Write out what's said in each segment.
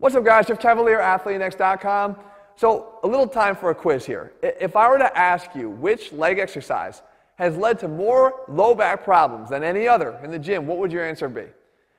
What's up, guys? Jeff Cavalier, ATHLEAN-X.com. So, a little time for a quiz here. If I were to ask you which leg exercise has led to more low back problems than any other in the gym, what would your answer be?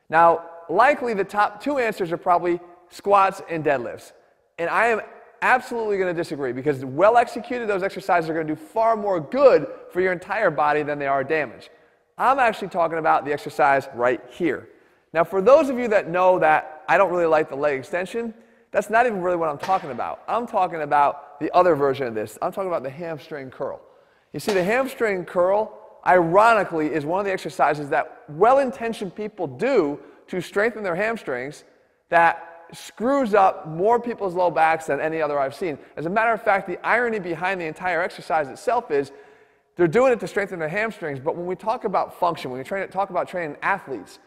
Now, likely the top two answers are probably squats and deadlifts. And I am absolutely going to disagree, because well executed, those exercises are going to do far more good for your entire body than they are damage. I'm actually talking about the exercise right here. Now, for those of you that know that I don't really like the leg extension, that's not even really what I'm talking about. I'm talking about the other version of this. I'm talking about the hamstring curl. You see, the hamstring curl, ironically, is one of the exercises that well-intentioned people do to strengthen their hamstrings that screws up more people's low backs than any other I've seen. As a matter of fact, the irony behind the entire exercise itself is they're doing it to strengthen their hamstrings, but when we talk about function, when we talk about training athletes,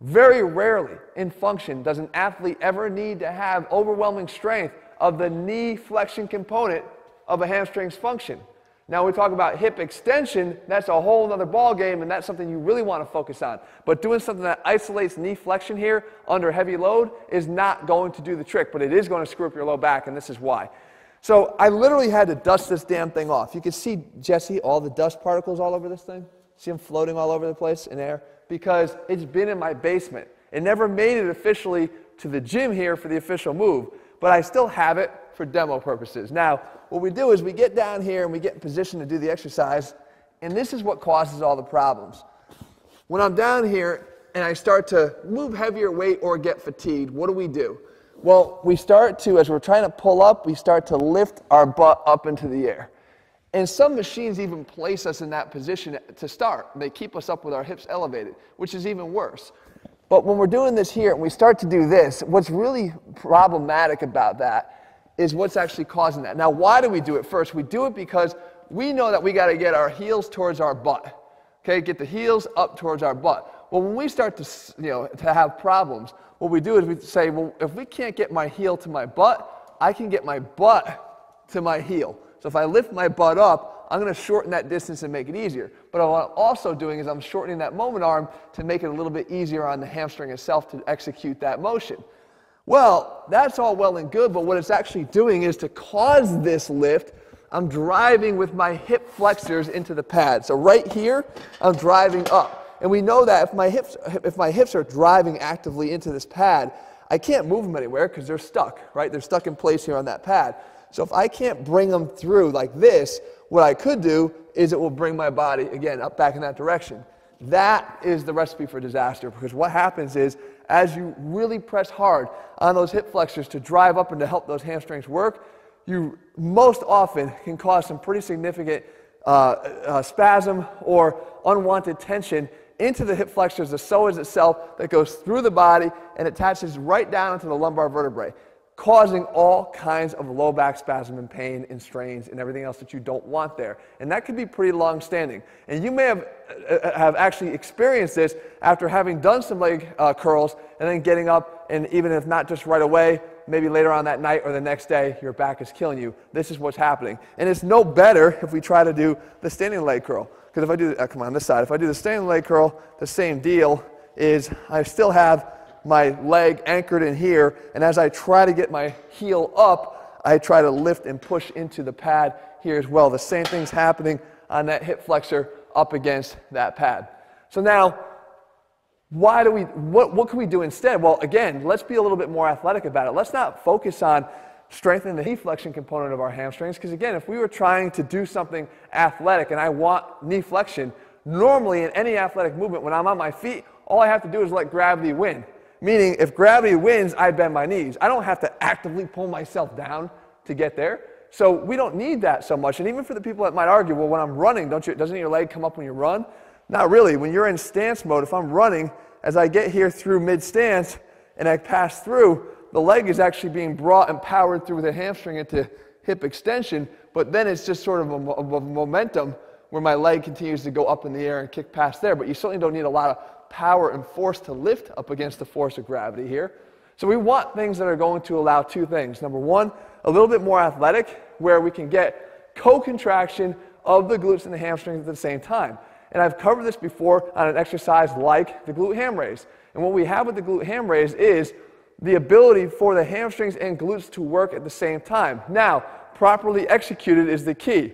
very rarely in function does an athlete ever need to have overwhelming strength of the knee flexion component of a hamstring's function. Now, we talk about hip extension, that's a whole other ball game, and that's something you really want to focus on. But doing something that isolates knee flexion here under heavy load is not going to do the trick, but it is going to screw up your low back, and this is why. So I literally had to dust this damn thing off. You can see, Jesse, all the dust particles all over this thing. See them floating all over the place in air? Because it's been in my basement. It never made it officially to the gym here for the official move, but I still have it for demo purposes. Now, what we do is we get down here and we get in position to do the exercise, and this is what causes all the problems. When I'm down here and I start to move heavier weight or get fatigued, what do? Well, we start to, as we're trying to pull up, we start to lift our butt up into the air. And some machines even place us in that position to start. They keep us up with our hips elevated, which is even worse. But when we're doing this here and we start to do this, what's really problematic about that is what's actually causing that. Now, why do we do it first? We do it because we know that we got to get our heels towards our butt. Okay, get the heels up towards our butt. Well, when we start to, to have problems, what we do is we say, well, if we can't get my heel to my butt, I can get my butt to my heel. So if I lift my butt up, I'm going to shorten that distance and make it easier. But what I'm also doing is I'm shortening that moment arm to make it a little bit easier on the hamstring itself to execute that motion. Well, that's all well and good, but what it's actually doing is to cause this lift, I'm driving with my hip flexors into the pad. So right here, I'm driving up. And we know that if my hips are driving actively into this pad, I can't move them anywhere because they're stuck, right? They're stuck in place here on that pad. So if I can't bring them through like this, what I could do is it will bring my body, again, up back in that direction. That is the recipe for disaster, because what happens is as you really press hard on those hip flexors to drive up and to help those hamstrings work, you most often can cause some pretty significant spasm or unwanted tension into the hip flexors, the psoas itself, that goes through the body and attaches right down into the lumbar vertebrae, causing all kinds of low back spasm and pain and strains and everything else that you don't want there. And that can be pretty long-standing. And you may have actually experienced this after having done some leg curls and then getting up, and even if not just right away, maybe later on that night or the next day, your back is killing you. This is what's happening. And it's no better if we try to do the standing leg curl. Because if I do, come on this side, if I do the standing leg curl, the same deal is I still have my leg anchored in here, and as I try to get my heel up, I try to lift and push into the pad here as well. The same thing's happening on that hip flexor up against that pad. So now, what can we do instead? Well, again, let's be a little bit more athletic about it. Let's not focus on strengthening the knee flexion component of our hamstrings, because again, if we were trying to do something athletic and I want knee flexion, normally in any athletic movement, when I'm on my feet, all I have to do is let gravity win. Meaning, if gravity wins, I bend my knees. I don't have to actively pull myself down to get there. So we don't need that so much. And even for the people that might argue, well, when I'm running, doesn't your leg come up when you run? Not really. When you're in stance mode, if I'm running, as I get here through mid-stance and I pass through, the leg is actually being brought and powered through the hamstring into hip extension, but then it's just sort of a momentum where my leg continues to go up in the air and kick past there. But you certainly don't need a lot of power and force to lift up against the force of gravity here. So we want things that are going to allow two things. Number one, a little bit more athletic, where we can get co-contraction of the glutes and the hamstrings at the same time. And I've covered this before on an exercise like the glute ham raise. And what we have with the glute ham raise is the ability for the hamstrings and glutes to work at the same time. Now, properly executed is the key.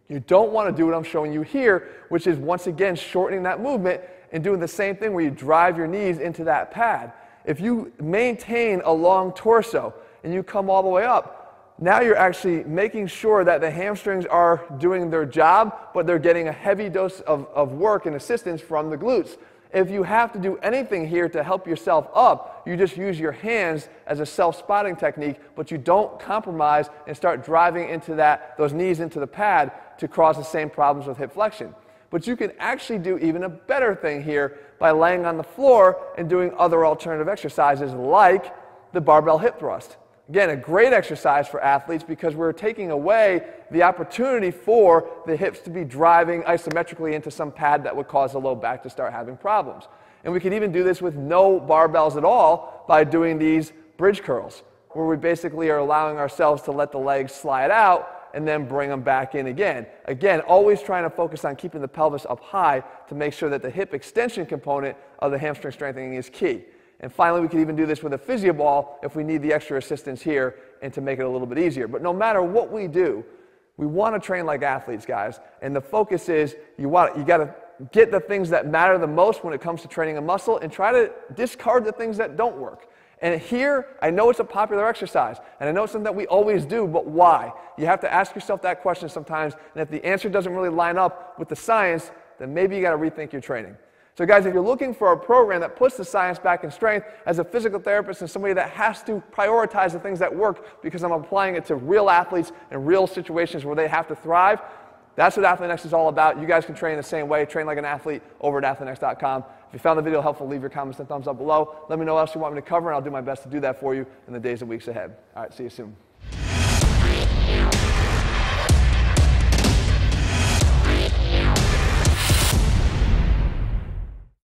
You don't want to do what I'm showing you here, which is once again shortening that movement and doing the same thing where you drive your knees into that pad. If you maintain a long torso and you come all the way up, now you're actually making sure that the hamstrings are doing their job, but they're getting a heavy dose of work and assistance from the glutes. If you have to do anything here to help yourself up, you just use your hands as a self-spotting technique, but you don't compromise and start driving into those knees into the pad to cause the same problems with hip flexion. But you can actually do even a better thing here by laying on the floor and doing other alternative exercises like the barbell hip thrust. Again, a great exercise for athletes because we're taking away the opportunity for the hips to be driving isometrically into some pad that would cause the low back to start having problems. And we can even do this with no barbells at all by doing these bridge curls, where we basically are allowing ourselves to let the legs slide out and then bring them back in again. Again, always trying to focus on keeping the pelvis up high to make sure that the hip extension component of the hamstring strengthening is key. And finally, we can even do this with a physio ball if we need the extra assistance here and to make it a little bit easier. But no matter what we do, we want to train like athletes, guys. And the focus is you got to get the things that matter the most when it comes to training a muscle and try to discard the things that don't work. And here, I know it's a popular exercise, and I know it's something that we always do, but why? You have to ask yourself that question sometimes, and if the answer doesn't really line up with the science, then maybe you got to rethink your training. So guys, if you're looking for a program that puts the science back in strength, as a physical therapist and somebody that has to prioritize the things that work because I'm applying it to real athletes and real situations where they have to thrive, that's what ATHLEAN-X is all about. You guys can train the same way, train like an athlete over at ATHLEAN-X.com. If you found the video helpful, leave your comments and thumbs up below. Let me know what else you want me to cover, and I'll do my best to do that for you in the days and weeks ahead. All right, see you soon.